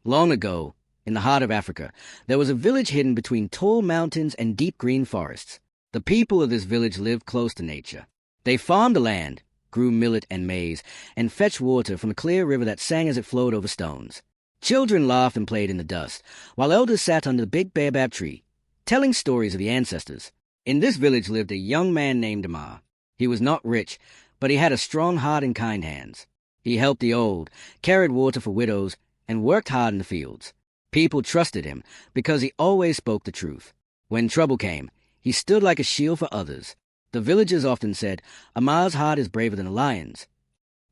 Long ago, in the heart of Africa, there was a village hidden between tall mountains and deep green forests. The people of this village lived close to nature. They farmed the land, grew millet and maize, and fetched water from a clear river that sang as it flowed over stones. Children laughed and played in the dust, while elders sat under the big baobab tree, telling stories of the ancestors. In this village lived a young man named Amar. He was not rich, but he had a strong heart and kind hands. He helped the old, carried water for widows, and worked hard in the fields. People trusted him because he always spoke the truth. When trouble came, he stood like a shield for others. The villagers often said, "Amar's heart is braver than a lion's."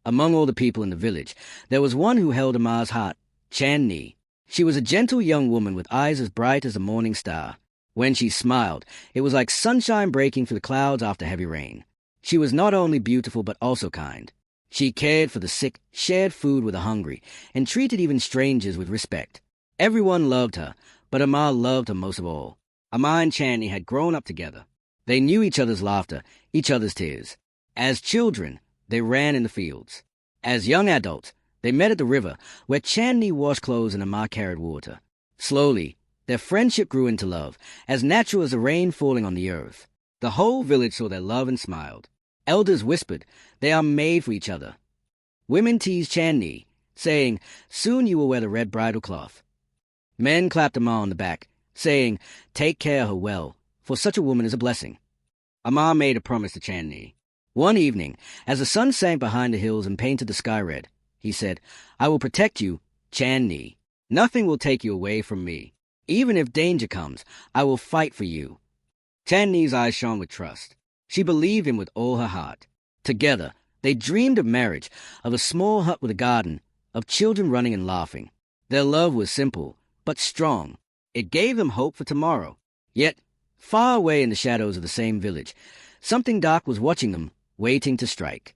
Among all the people in the village, there was one who held Amar's heart, Chandni. She was a gentle young woman with eyes as bright as a morning star. When she smiled, it was like sunshine breaking through the clouds after heavy rain. She was not only beautiful but also kind. She cared for the sick, shared food with the hungry, and treated even strangers with respect. Everyone loved her, but Amar loved her most of all. Amar and Chandni had grown up together. They knew each other's laughter, each other's tears. As children, they ran in the fields. As young adults, they met at the river, where Chandni washed clothes and Amar carried water. Slowly, their friendship grew into love, as natural as the rain falling on the earth. The whole village saw their love and smiled. Elders whispered, "They are made for each other." Women teased Chandni, saying, "Soon you will wear the red bridal cloth." Men clapped Amar on the back, saying, "Take care of her well, for such a woman is a blessing." Amar made a promise to Chandni. One evening, as the sun sank behind the hills and painted the sky red, he said, "I will protect you, Chandni. Nothing will take you away from me. Even if danger comes, I will fight for you." Chandni's eyes shone with trust. She believed him with all her heart. Together, they dreamed of marriage, of a small hut with a garden, of children running and laughing. Their love was simple, but strong. It gave them hope for tomorrow. Yet, far away in the shadows of the same village, something dark was watching them, waiting to strike.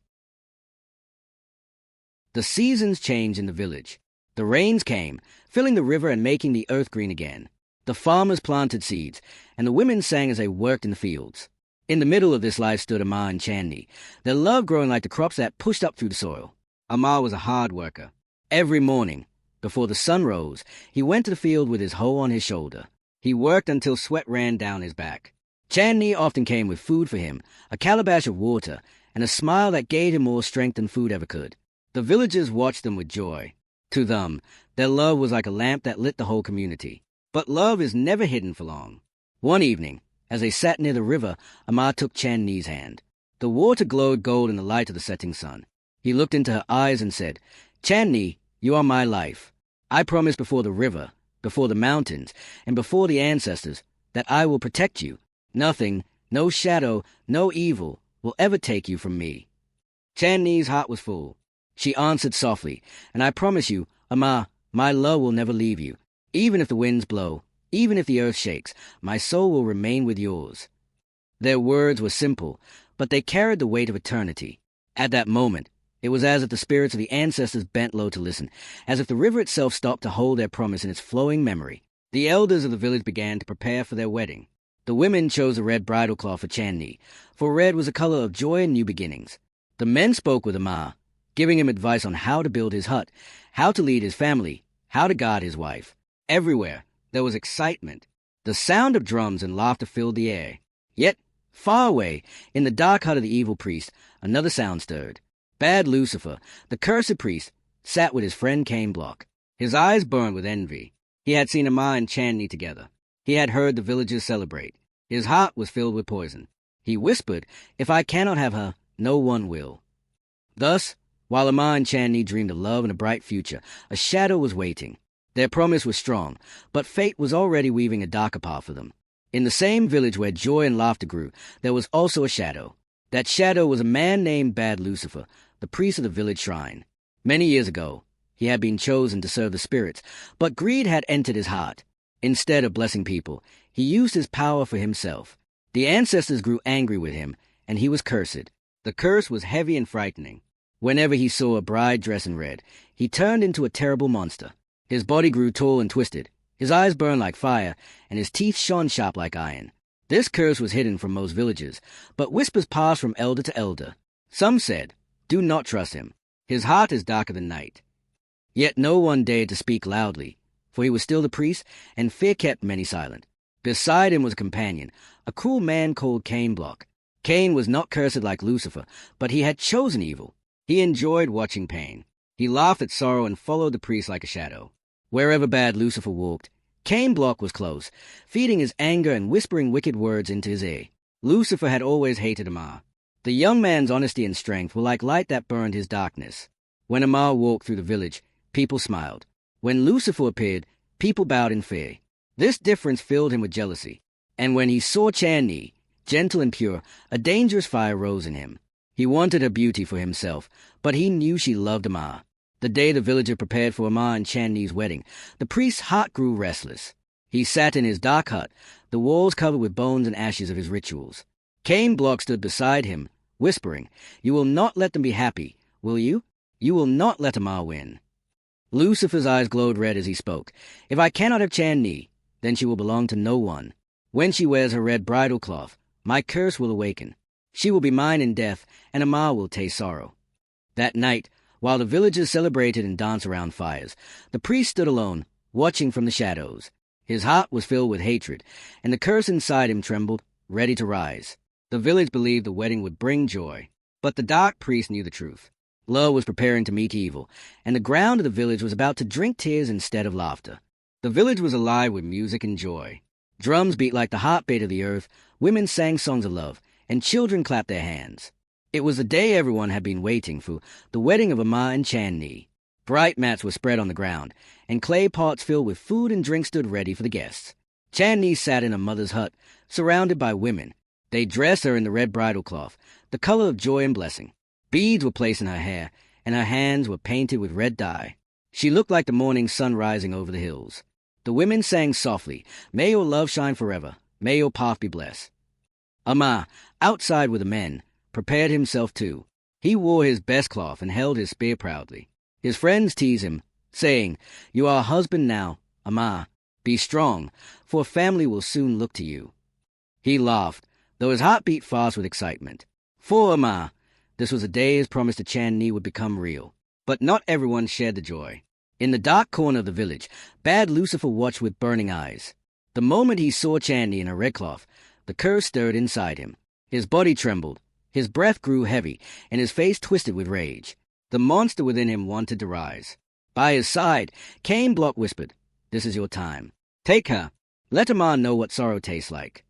The seasons changed in the village. The rains came, filling the river and making the earth green again. The farmers planted seeds, and the women sang as they worked in the fields. In the middle of this life stood Amar and Chandni, their love growing like the crops that pushed up through the soil. Amar was a hard worker. Every morning, before the sun rose, he went to the field with his hoe on his shoulder. He worked until sweat ran down his back. Chandni often came with food for him, a calabash of water, and a smile that gave him more strength than food ever could. The villagers watched them with joy. To them, their love was like a lamp that lit the whole community. But love is never hidden for long. One evening, as they sat near the river, Amar took Chandni's hand. The water glowed gold in the light of the setting sun. He looked into her eyes and said, "Chandni, you are my life. I promise before the river, before the mountains, and before the ancestors, that I will protect you. Nothing, no shadow, no evil, will ever take you from me." Chandni's heart was full. She answered softly, "And I promise you, Amar, my love will never leave you. Even if the winds blow, even if the earth shakes, my soul will remain with yours." Their words were simple, but they carried the weight of eternity. At that moment, it was as if the spirits of the ancestors bent low to listen, as if the river itself stopped to hold their promise in its flowing memory. The elders of the village began to prepare for their wedding. The women chose a red bridal cloth for Chandni, for red was a color of joy and new beginnings. The men spoke with Amar, giving him advice on how to build his hut, how to lead his family, how to guard his wife. Everywhere, there was excitement. The sound of drums and laughter filled the air. Yet, far away, in the dark hut of the evil priest, another sound stirred. Bad Lucifer, the cursed priest, sat with his friend Cain Block. His eyes burned with envy. He had seen Amar and Chandni together. He had heard the villagers celebrate. His heart was filled with poison. He whispered, "If I cannot have her, no one will." Thus, while Amar and Chandni dreamed of love and a bright future, a shadow was waiting. Their promise was strong, but fate was already weaving a darker path for them. In the same village where joy and laughter grew, there was also a shadow. That shadow was a man named Bad Lucifer, the priest of the village shrine. Many years ago, he had been chosen to serve the spirits, but greed had entered his heart. Instead of blessing people, he used his power for himself. The ancestors grew angry with him, and he was cursed. The curse was heavy and frightening. Whenever he saw a bride dressed in red, he turned into a terrible monster. His body grew tall and twisted, his eyes burned like fire, and his teeth shone sharp like iron. This curse was hidden from most villagers, but whispers passed from elder to elder. Some said, "Do not trust him. His heart is darker than night." Yet no one dared to speak loudly, for he was still the priest, and fear kept many silent. Beside him was a companion, a cruel man called Cain Block. Cain was not cursed like Lucifer, but he had chosen evil. He enjoyed watching pain. He laughed at sorrow and followed the priest like a shadow. Wherever bad Lucifer walked, Cain Block was close, feeding his anger and whispering wicked words into his ear. Lucifer had always hated Amar. The young man's honesty and strength were like light that burned his darkness. When Amar walked through the village, people smiled. When Lucifer appeared, people bowed in fear. This difference filled him with jealousy. And when he saw Chandni, gentle and pure, a dangerous fire rose in him. He wanted her beauty for himself, but he knew she loved Amar. The day the villager prepared for Amar and Chandni's wedding, the priest's heart grew restless. He sat in his dark hut, the walls covered with bones and ashes of his rituals. Cain Block stood beside him, whispering, "You will not let them be happy, will you? You will not let Amar win." Lucifer's eyes glowed red as he spoke. "If I cannot have Chandni, then she will belong to no one. When she wears her red bridal cloth, my curse will awaken. She will be mine in death, and Amar will taste sorrow." That night, while the villagers celebrated and danced around fires, the priest stood alone, watching from the shadows. His heart was filled with hatred, and the curse inside him trembled, ready to rise. The village believed the wedding would bring joy, but the dark priest knew the truth. Love was preparing to meet evil, and the ground of the village was about to drink tears instead of laughter. The village was alive with music and joy. Drums beat like the heartbeat of the earth, women sang songs of love, and children clapped their hands. It was the day everyone had been waiting for, the wedding of Amar and Chandni. Bright mats were spread on the ground, and clay pots filled with food and drink stood ready for the guests. Chandni sat in her mother's hut, surrounded by women. They dressed her in the red bridal cloth, the color of joy and blessing. Beads were placed in her hair, and her hands were painted with red dye. She looked like the morning sun rising over the hills. The women sang softly, "May your love shine forever. May your path be blessed." Amar, outside with the men, prepared himself too. He wore his best cloth and held his spear proudly. His friends teased him, saying, "You are a husband now, Amar. Be strong, for a family will soon look to you." He laughed, though his heart beat fast with excitement. For Amar, this was a day his promise to Chandni would become real. But not everyone shared the joy. In the dark corner of the village, bad Lucifer watched with burning eyes. The moment he saw Chandni in her red cloth, the curse stirred inside him. His body trembled, his breath grew heavy, and his face twisted with rage. The monster within him wanted to rise. By his side, Cain Block whispered, "This is your time. Take her. Let Amar know what sorrow tastes like."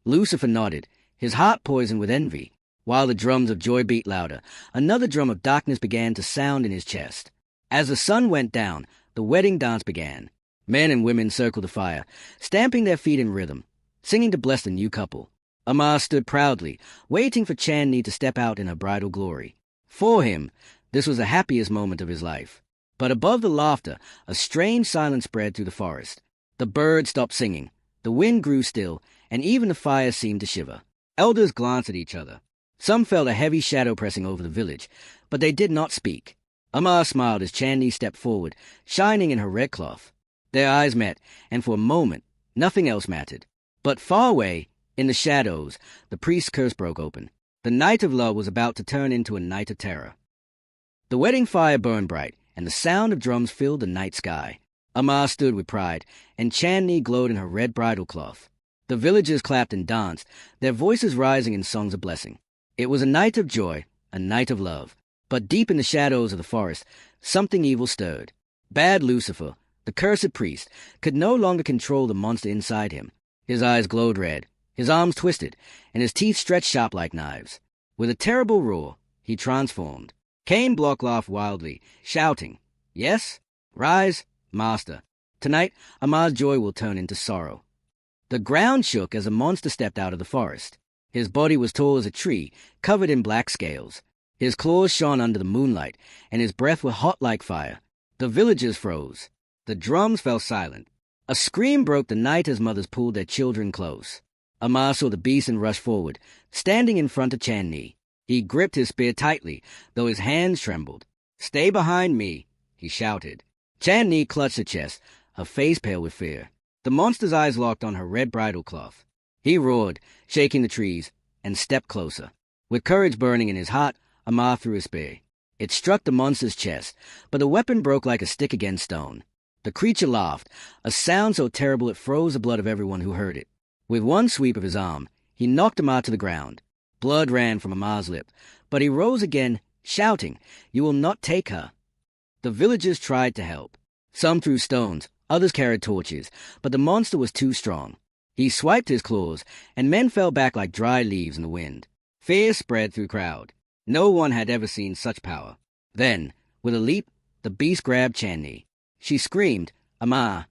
Lucifer nodded, his heart poisoned with envy. While the drums of joy beat louder, another drum of darkness began to sound in his chest. As the sun went down, the wedding dance began. Men and women circled the fire, stamping their feet in rhythm, singing to bless the new couple. Amar stood proudly, waiting for Chandni to step out in her bridal glory. For him, this was the happiest moment of his life. But above the laughter, a strange silence spread through the forest. The birds stopped singing, the wind grew still, and even the fire seemed to shiver. Elders glanced at each other. Some felt a heavy shadow pressing over the village, but they did not speak. Amar smiled as Chandni stepped forward, shining in her red cloth. Their eyes met, and for a moment, nothing else mattered. But far away, in the shadows, the priest's curse broke open. The night of love was about to turn into a night of terror. The wedding fire burned bright, and the sound of drums filled the night sky. Amar stood with pride, and Chandni glowed in her red bridal cloth. The villagers clapped and danced, their voices rising in songs of blessing. It was a night of joy, a night of love. But deep in the shadows of the forest, something evil stirred. Bad Lucifer, the cursed priest, could no longer control the monster inside him. His eyes glowed red, his arms twisted, and his teeth stretched sharp like knives. With a terrible roar, he transformed. Cain Block laughed wildly, shouting, "Yes? Rise, master. Tonight, Amar's joy will turn into sorrow." The ground shook as a monster stepped out of the forest. His body was tall as a tree, covered in black scales. His claws shone under the moonlight, and his breath was hot like fire. The villagers froze. The drums fell silent. A scream broke the night as mothers pulled their children close. Amar saw the beast and rushed forward, standing in front of Chandni. He gripped his spear tightly, though his hands trembled. "Stay behind me," he shouted. Chandni clutched her chest, her face pale with fear. The monster's eyes locked on her red bridal cloth. He roared, shaking the trees, and stepped closer. With courage burning in his heart, Amar threw his spear. It struck the monster's chest, but the weapon broke like a stick against stone. The creature laughed, a sound so terrible it froze the blood of everyone who heard it. With one sweep of his arm, he knocked Amar to the ground. Blood ran from Amar's lip, but he rose again, shouting, "You will not take her." The villagers tried to help. Some threw stones, others carried torches, but the monster was too strong. He swiped his claws, and men fell back like dry leaves in the wind. Fear spread through the crowd. No one had ever seen such power. Then, with a leap, the beast grabbed Chandni. She screamed, "Amar!"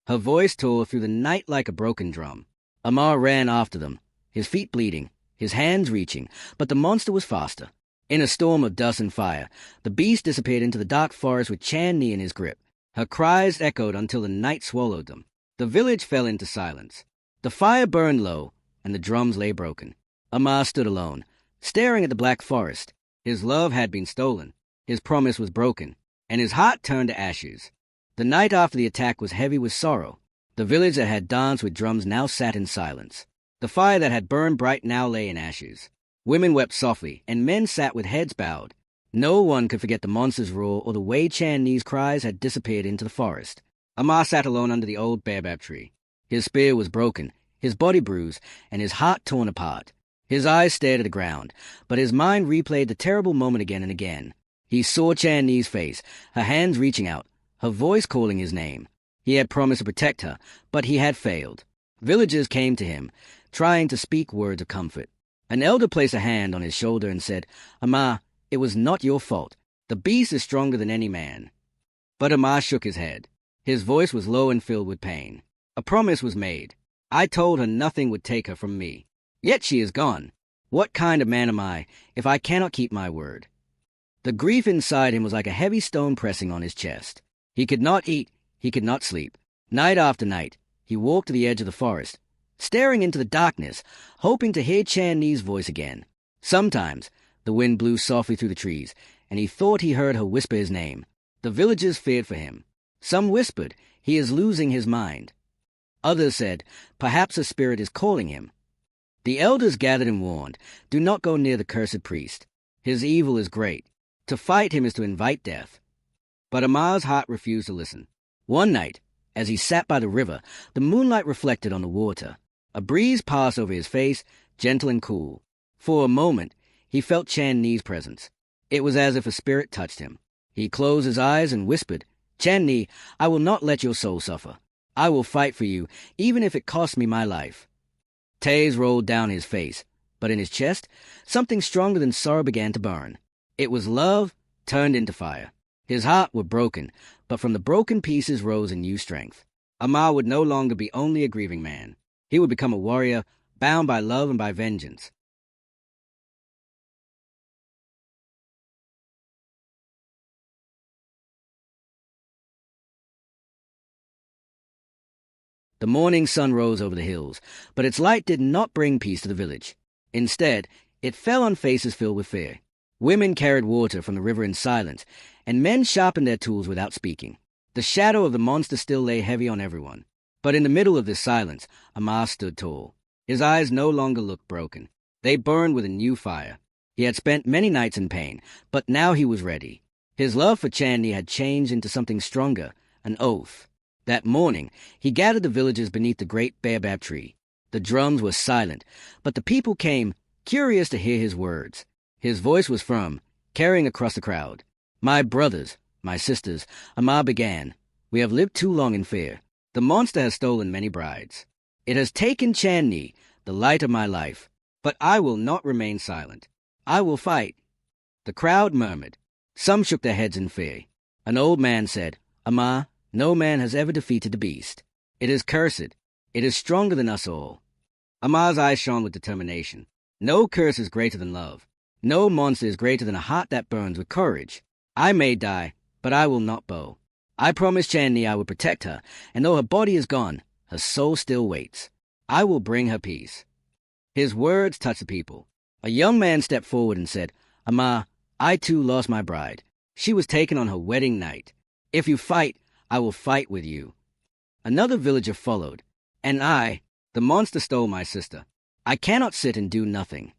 Her voice tore through the night like a broken drum. Amar ran after them, his feet bleeding, his hands reaching, but the monster was faster. In a storm of dust and fire, the beast disappeared into the dark forest with Chandni in his grip. Her cries echoed until the night swallowed them. The village fell into silence. The fire burned low, and the drums lay broken. Amar stood alone, staring at the black forest. His love had been stolen, his promise was broken, and his heart turned to ashes. The night after the attack was heavy with sorrow. The village that had danced with drums now sat in silence. The fire that had burned bright now lay in ashes. Women wept softly, and men sat with heads bowed. No one could forget the monster's roar or the way Chandni's cries had disappeared into the forest. Amar sat alone under the old baobab tree. His spear was broken, his body bruised, and his heart torn apart. His eyes stared at the ground, but his mind replayed the terrible moment again and again. He saw Chandni's face, her hands reaching out, her voice calling his name. He had promised to protect her, but he had failed. Villagers came to him, trying to speak words of comfort. An elder placed a hand on his shoulder and said, "Amar, it was not your fault. The beast is stronger than any man." But Amar shook his head. His voice was low and filled with pain. A promise was made. I told her nothing would take her from me. Yet she is gone. What kind of man am I if I cannot keep my word? The grief inside him was like a heavy stone pressing on his chest. He could not eat, he could not sleep. Night after night, he walked to the edge of the forest, staring into the darkness, hoping to hear Chandni's voice again. Sometimes, the wind blew softly through the trees, and he thought he heard her whisper his name. The villagers feared for him. Some whispered, "He is losing his mind." Others said, "Perhaps a spirit is calling him." The elders gathered and warned, "Do not go near the cursed priest. His evil is great. To fight him is to invite death." But Amar's heart refused to listen. One night, as he sat by the river, the moonlight reflected on the water. A breeze passed over his face, gentle and cool. For a moment, he felt Chandni's presence. It was as if a spirit touched him. He closed his eyes and whispered, "Chandni, I will not let your soul suffer. I will fight for you, even if it costs me my life." Tears rolled down his face, but in his chest, something stronger than sorrow began to burn. It was love turned into fire. His heart was broken, but from the broken pieces rose a new strength. Amar would no longer be only a grieving man. He would become a warrior, bound by love and by vengeance. The morning sun rose over the hills, but its light did not bring peace to the village. Instead, it fell on faces filled with fear. Women carried water from the river in silence, and men sharpened their tools without speaking. The shadow of the monster still lay heavy on everyone. But in the middle of this silence, Amar stood tall. His eyes no longer looked broken. They burned with a new fire. He had spent many nights in pain, but now he was ready. His love for Chandni had changed into something stronger, an oath. That morning, he gathered the villagers beneath the great baobab tree. The drums were silent, but the people came, curious to hear his words. His voice was firm, carrying across the crowd. "My brothers, my sisters," Amar began, "we have lived too long in fear. The monster has stolen many brides. It has taken Chandni, the light of my life. But I will not remain silent. I will fight." The crowd murmured. Some shook their heads in fear. An old man said, "Amar, no man has ever defeated the beast. It is cursed. It is stronger than us all." Amar's eyes shone with determination. No curse is greater than love. No monster is greater than a heart that burns with courage. I may die, but I will not bow. I promised Chandni I would protect her, and though her body is gone, her soul still waits. I will bring her peace. His words touched the people. A young man stepped forward and said, "Amar, I too lost my bride. She was taken on her wedding night. If you fight, I will fight with you." Another villager followed. "And I, the monster stole my sister. I cannot sit and do nothing."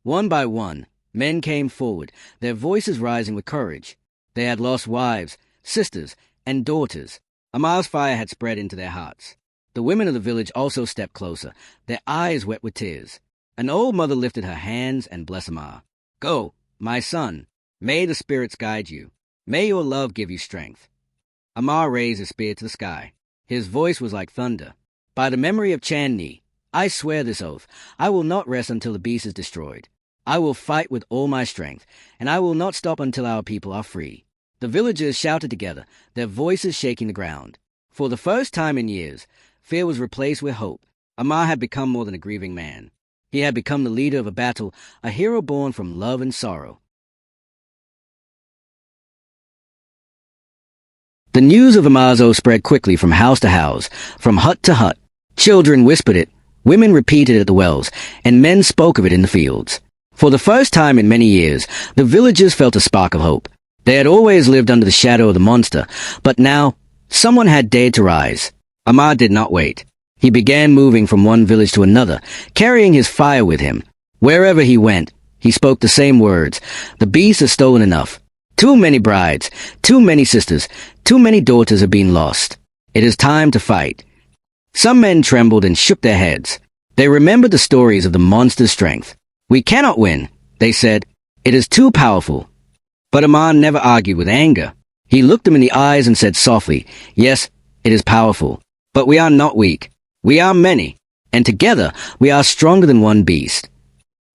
One by one, men came forward, their voices rising with courage. They had lost wives, sisters, and daughters. Amar's fire had spread into their hearts. The women of the village also stepped closer, their eyes wet with tears. An old mother lifted her hands and blessed Amar. "Go, my son. May the spirits guide you. May your love give you strength." Amar raised his spear to the sky. His voice was like thunder. "By the memory of Chandni, I swear this oath. I will not rest until the beast is destroyed. I will fight with all my strength, and I will not stop until our people are free." The villagers shouted together, their voices shaking the ground. For the first time in years, fear was replaced with hope. Amar had become more than a grieving man. He had become the leader of a battle, a hero born from love and sorrow. The news of Amar's oath spread quickly from house to house, from hut to hut. Children whispered it, women repeated it at the wells, and men spoke of it in the fields. For the first time in many years, the villagers felt a spark of hope. They had always lived under the shadow of the monster, but now someone had dared to rise. Amar did not wait. He began moving from one village to another, carrying his fire with him. Wherever he went, he spoke the same words. "The beast has stolen enough. Too many brides, too many sisters, too many daughters have been lost. It is time to fight." Some men trembled and shook their heads. They remembered the stories of the monster's strength. "We cannot win," they said. "It is too powerful." But Amar never argued with anger. He looked them in the eyes and said softly, "Yes, it is powerful, but we are not weak. We are many, and together we are stronger than one beast."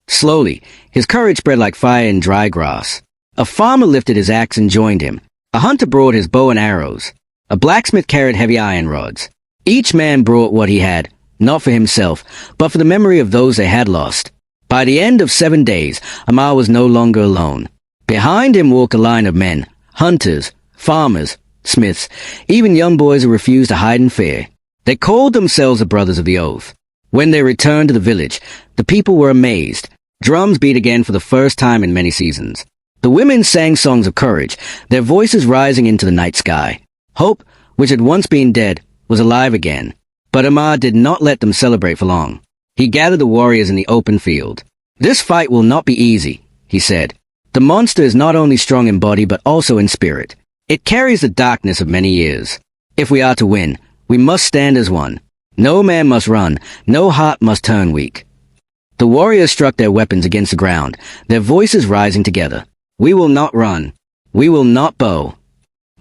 Slowly, his courage spread like fire in dry grass. A farmer lifted his axe and joined him. A hunter brought his bow and arrows. A blacksmith carried heavy iron rods. Each man brought what he had, not for himself, but for the memory of those they had lost. By the end of 7 days, Amar was no longer alone. Behind him walked a line of men, hunters, farmers, smiths, even young boys who refused to hide in fear. They called themselves the Brothers of the Oath. When they returned to the village, the people were amazed. Drums beat again for the first time in many seasons. The women sang songs of courage, their voices rising into the night sky. Hope, which had once been dead, was alive again. But Amar did not let them celebrate for long. He gathered the warriors in the open field. "This fight will not be easy," he said. "The monster is not only strong in body but also in spirit. It carries the darkness of many years. If we are to win, we must stand as one. No man must run, no heart must turn weak." The warriors struck their weapons against the ground, their voices rising together. "We will not run. We will not bow."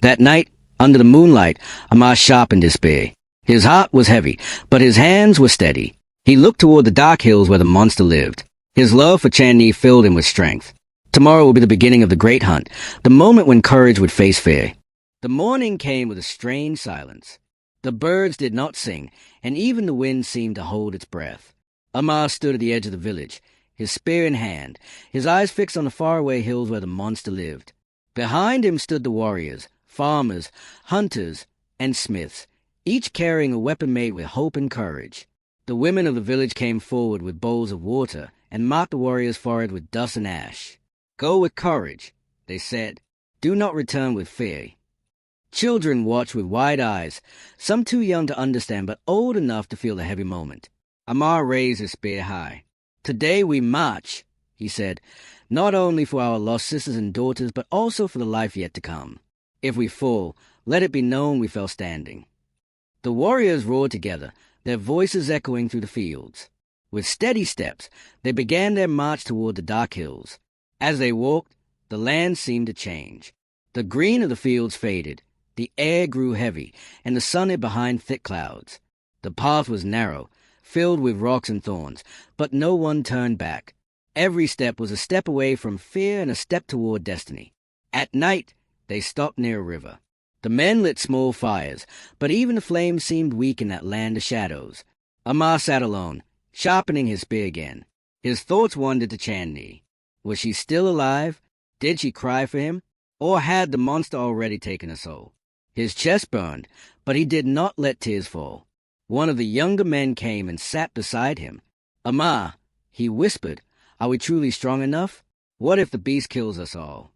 That night, under the moonlight, Amar sharpened his spear. His heart was heavy, but his hands were steady. He looked toward the dark hills where the monster lived. His love for Chandni filled him with strength. Tomorrow will be the beginning of the great hunt, the moment when courage would face fear. The morning came with a strange silence. The birds did not sing, and even the wind seemed to hold its breath. Amar stood at the edge of the village, his spear in hand, his eyes fixed on the faraway hills where the monster lived. Behind him stood the warriors, farmers, hunters, and smiths, each carrying a weapon made with hope and courage. The women of the village came forward with bowls of water and marked the warriors' forehead with dust and ash. "Go with courage," they said. "Do not return with fear." Children watched with wide eyes, some too young to understand but old enough to feel the heavy moment. Amar raised his spear high. "Today we march," he said, "not only for our lost sisters and daughters but also for the life yet to come. If we fall, let it be known we fell standing." The warriors roared together, their voices echoing through the fields. With steady steps, they began their march toward the dark hills. As they walked, the land seemed to change. The green of the fields faded, the air grew heavy, and the sun hid behind thick clouds. The path was narrow, filled with rocks and thorns, but no one turned back. Every step was a step away from fear and a step toward destiny. At night, they stopped near a river. The men lit small fires, but even the flames seemed weak in that land of shadows. Amar sat alone, sharpening his spear again. His thoughts wandered to Chandni. Was she still alive? Did she cry for him? Or had the monster already taken her soul? His chest burned, but he did not let tears fall. One of the younger men came and sat beside him. "Amar," he whispered, "are we truly strong enough? What if the beast kills us all?"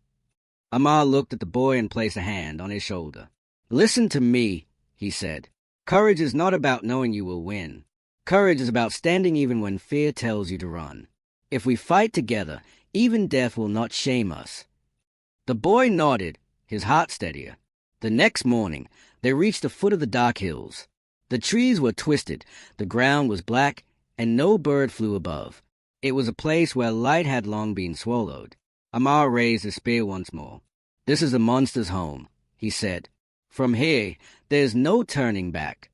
Amar looked at the boy and placed a hand on his shoulder. "Listen to me," he said. "Courage is not about knowing you will win. Courage is about standing even when fear tells you to run. If we fight together, even death will not shame us." The boy nodded, his heart steadier. The next morning, They reached the foot of the dark hills. The trees were twisted, the ground was black, and no bird flew above. It was a place where light had long been swallowed. Amar raised his spear once more. "This is the monster's home," he said. "From here, there's no turning back."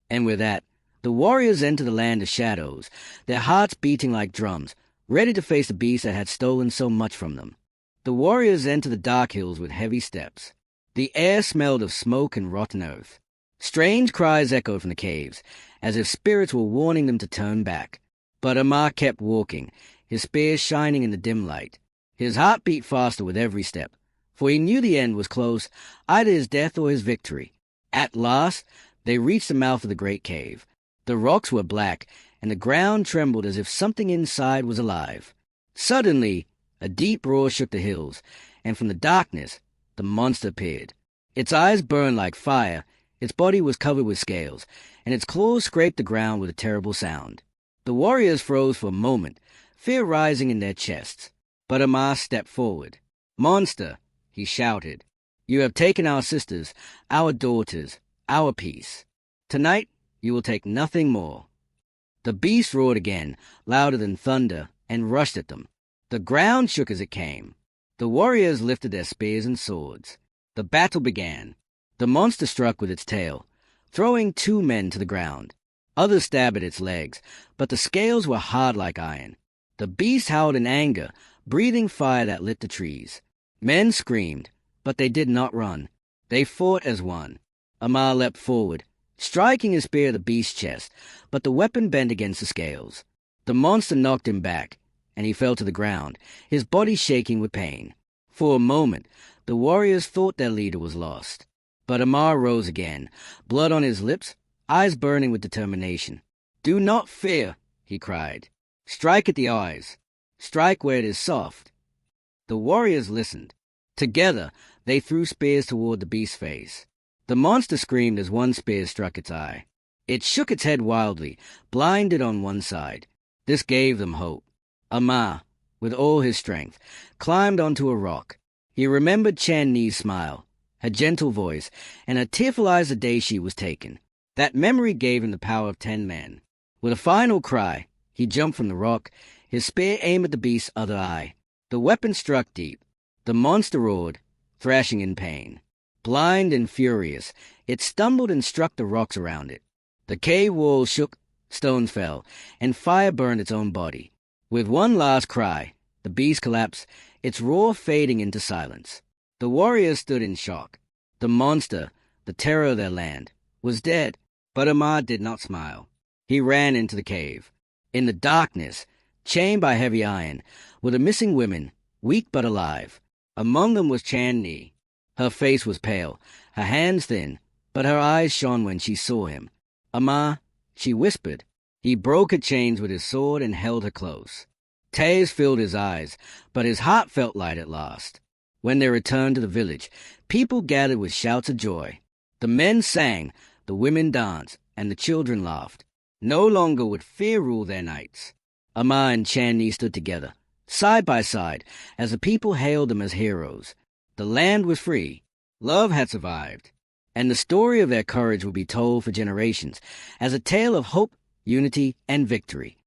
And with that, the warriors entered the land of shadows, their hearts beating like drums, ready to face the beast that had stolen so much from them. The warriors entered the dark hills with heavy steps. The air smelled of smoke and rotten earth. Strange cries echoed from the caves, as if spirits were warning them to turn back. But Amar kept walking, his spear shining in the dim light. His heart beat faster with every step, for he knew the end was close, either his death or his victory. At last, they reached the mouth of the great cave. The rocks were black, and the ground trembled as if something inside was alive. Suddenly, a deep roar shook the hills, and from the darkness, the monster appeared. Its eyes burned like fire, its body was covered with scales, and its claws scraped the ground with a terrible sound. The warriors froze for a moment, fear rising in their chests. But Amar stepped forward. "Monster," he shouted, "you have taken our sisters, our daughters, our peace. Tonight you will take nothing more." The beast roared again, louder than thunder, and rushed at them. The ground shook as it came. The warriors lifted their spears and swords. The battle began. The monster struck with its tail, throwing 2 men to the ground. Others stabbed at its legs, but the scales were hard like iron. The beast howled in anger, breathing fire that lit the trees. Men screamed, but they did not run. They fought as one. Amar leapt forward, striking his spear at the beast's chest, but the weapon bent against the scales. The monster knocked him back, and he fell to the ground, his body shaking with pain. For a moment, the warriors thought their leader was lost. But Amar rose again, blood on his lips, eyes burning with determination. "Do not fear," he cried. "Strike at the eyes. Strike where it is soft." The warriors listened. Together, they threw spears toward the beast's face. The monster screamed as one spear struck its eye. It shook its head wildly, blinded on one side. This gave them hope. Amar, with all his strength, climbed onto a rock. He remembered Chandni's smile, her gentle voice, and her tearful eyes the day she was taken. That memory gave him the power of 10 men. With a final cry, he jumped from the rock, his spear aimed at the beast's other eye. The weapon struck deep. The monster roared, thrashing in pain. Blind and furious, it stumbled and struck the rocks around it. The cave walls shook, stones fell, and fire burned its own body. With one last cry, the beast collapsed, its roar fading into silence. The warriors stood in shock. The monster, the terror of their land, was dead. But Amar did not smile. He ran into the cave. In the darkness, chained by heavy iron, were the missing women, weak but alive. Among them was Chandni. Her face was pale, her hands thin, but her eyes shone when she saw him. "Amar," she whispered. He broke her chains with his sword and held her close. Tears filled his eyes, but his heart felt light at last. When they returned to the village, people gathered with shouts of joy. The men sang, the women danced, and the children laughed. No longer would fear rule their nights. Amar and Chandni stood together, side by side, as the people hailed them as heroes. The land was free. Love had survived. And the story of their courage would be told for generations as a tale of hope, unity, and victory.